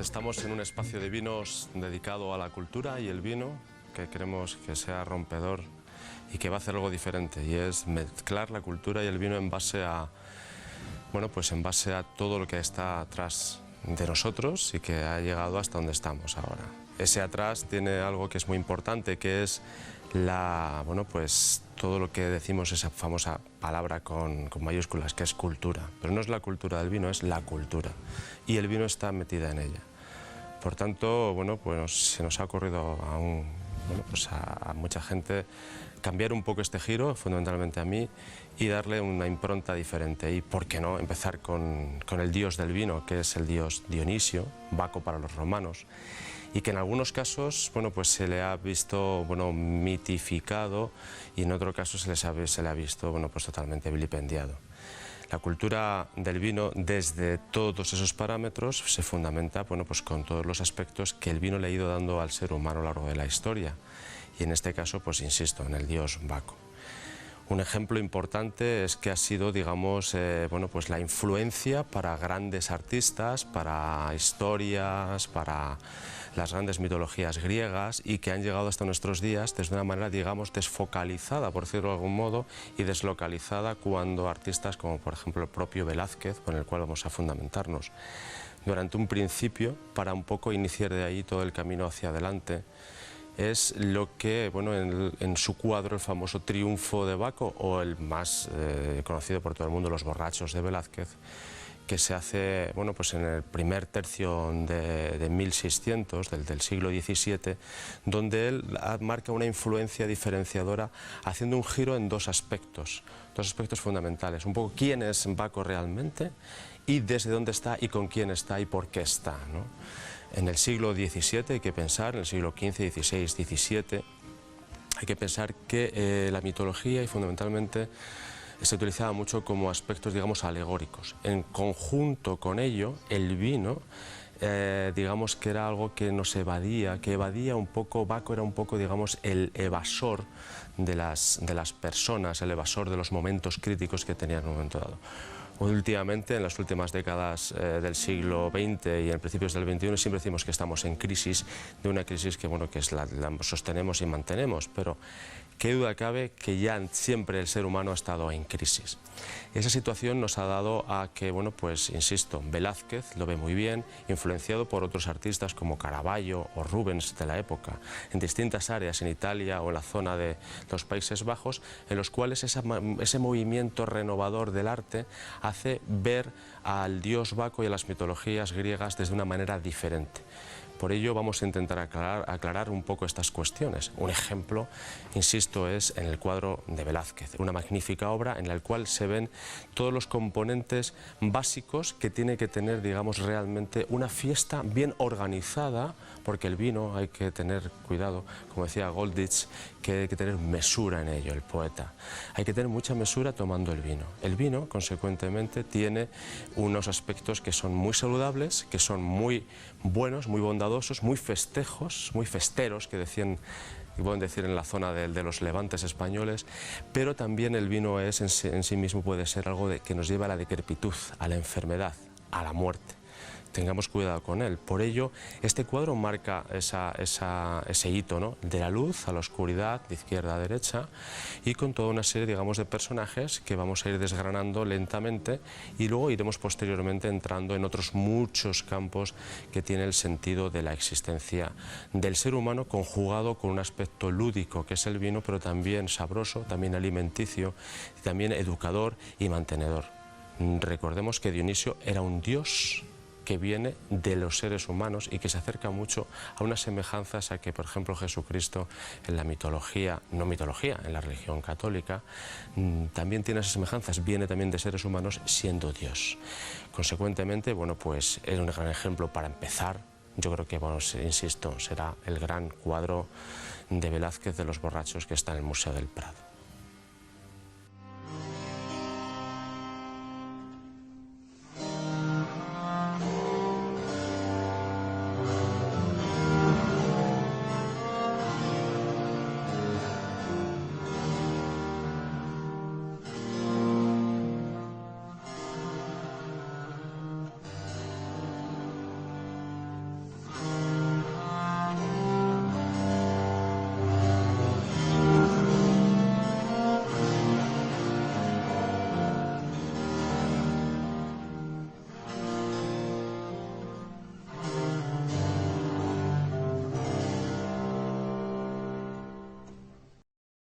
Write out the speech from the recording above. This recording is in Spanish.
Estamos en un espacio de vinos dedicado a la cultura y el vino, que queremos que sea rompedor y que va a hacer algo diferente, y es mezclar la cultura y el vino en base a, bueno, pues en base a todo lo que está atrás de nosotros y que ha llegado hasta donde estamos ahora. Ese atrás tiene algo que es muy importante, que es bueno, pues todo lo que decimos, esa famosa palabra con mayúsculas, que es cultura. Pero no es la cultura del vino, es la cultura. Y el vino está metida en ella. Por tanto, bueno, pues se nos ha ocurrido a mucha gente cambiar un poco este giro, fundamentalmente a mí, y darle una impronta diferente. Y, ¿por qué no?, empezar con el dios del vino, que es el dios Dionisio, Baco para los romanos, y que en algunos casos, bueno, pues se le ha visto, bueno, mitificado, y en otro caso se le ha visto, bueno, pues totalmente vilipendiado. La cultura del vino, desde todos esos parámetros, se fundamenta, bueno, pues con todos los aspectos que el vino le ha ido dando al ser humano a lo largo de la historia. Y en este caso, pues insisto, en el dios Baco. Un ejemplo importante es que ha sido, digamos, bueno, pues la influencia para grandes artistas, para historias, para las grandes mitologías griegas, y que han llegado hasta nuestros días desde una manera, digamos, desfocalizada, por decirlo de algún modo, y deslocalizada, cuando artistas como, por ejemplo, el propio Velázquez, con el cual vamos a fundamentarnos durante un principio, para un poco iniciar de ahí todo el camino hacia adelante, es lo que, bueno, en su cuadro, el famoso Triunfo de Baco, o el más conocido por todo el mundo, Los borrachos de Velázquez, que se hace, bueno, pues en el primer tercio de 1600, del siglo XVII, donde él marca una influencia diferenciadora, haciendo un giro en dos aspectos fundamentales. Un poco quién es Baco realmente, y desde dónde está, y con quién está, y por qué está, ¿no? En el siglo XVII hay que pensar, en el siglo XV, XVI, XVII, hay que pensar que la mitología, y fundamentalmente, se utilizaba mucho como aspectos, digamos, alegóricos. En conjunto con ello, el vino, digamos que era algo que nos evadía, que evadía un poco. Baco era un poco, digamos, el evasor de las personas, el evasor de los momentos críticos que tenía en un momento dado. Últimamente, en las últimas décadas del siglo XX y en principios del XXI, siempre decimos que estamos en crisis, de una crisis que, bueno, que la sostenemos y mantenemos, pero qué duda cabe que ya siempre el ser humano ha estado en crisis. Esa situación nos ha dado a que, bueno, pues insisto, Velázquez lo ve muy bien, influenciado por otros artistas como Caravaggio o Rubens de la época, en distintas áreas en Italia o en la zona de los Países Bajos, en los cuales ese movimiento renovador del arte hace ver al dios Baco y a las mitologías griegas desde una manera diferente. Por ello vamos a intentar aclarar un poco estas cuestiones. Un ejemplo, insisto, es en el cuadro de Velázquez, una magnífica obra en la cual se ven todos los componentes básicos que tiene que tener, digamos, realmente una fiesta bien organizada, porque el vino, hay que tener cuidado, como decía Golditz, que hay que tener mesura en ello, el poeta. Hay que tener mucha mesura tomando el vino. El vino, consecuentemente, tiene unos aspectos que son muy saludables, que son muy buenos, muy bondadosos, muy festejos, muy festeros, que pueden decir en la zona de los levantes españoles, pero también el vino es en sí mismo puede ser algo que nos lleva a la decrepitud, a la enfermedad, a la muerte. Tengamos cuidado con él. Por ello, este cuadro marca ese hito, ¿no?, de la luz a la oscuridad, de izquierda a derecha, y con toda una serie, digamos, de personajes que vamos a ir desgranando lentamente, y luego iremos posteriormente entrando en otros muchos campos que tiene el sentido de la existencia del ser humano, conjugado con un aspecto lúdico, que es el vino, pero también sabroso, también alimenticio, también educador y mantenedor. Recordemos que Dionisio era un dios que viene de los seres humanos y que se acerca mucho a unas semejanzas a que, por ejemplo, Jesucristo en la mitología, no mitología, en la religión católica, también tiene esas semejanzas, viene también de seres humanos siendo Dios. Consecuentemente, bueno, pues es un gran ejemplo para empezar. Yo creo que, bueno, insisto, será el gran cuadro de Velázquez de Los borrachos que está en el Museo del Prado.